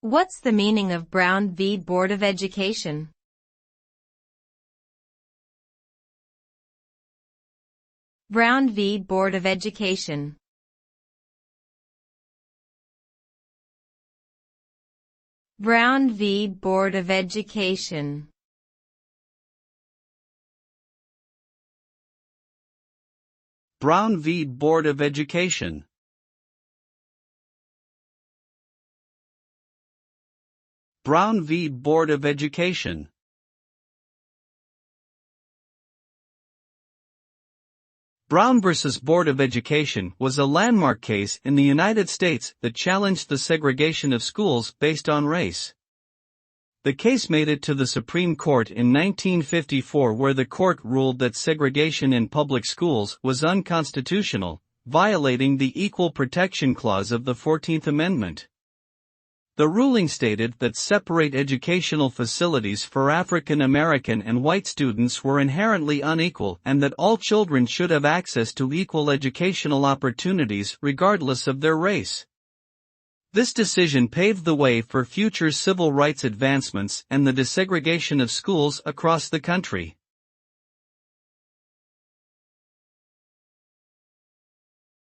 What's the meaning of Brown v. Board of Education? Brown v. Board of Education. Brown v. Board of Education. Brown v. Board of Education. Brown v. Board of Education. Brown v. Board of Education was a landmark case in the United States that challenged the segregation of schools based on race. The case made it to the Supreme Court in 1954, where the court ruled that segregation in public schools was unconstitutional, violating the Equal Protection Clause of the 14th Amendment. The ruling stated that separate educational facilities for African American and white students were inherently unequal and that all children should have access to equal educational opportunities regardless of their race. This decision paved the way for future civil rights advancements and the desegregation of schools across the country.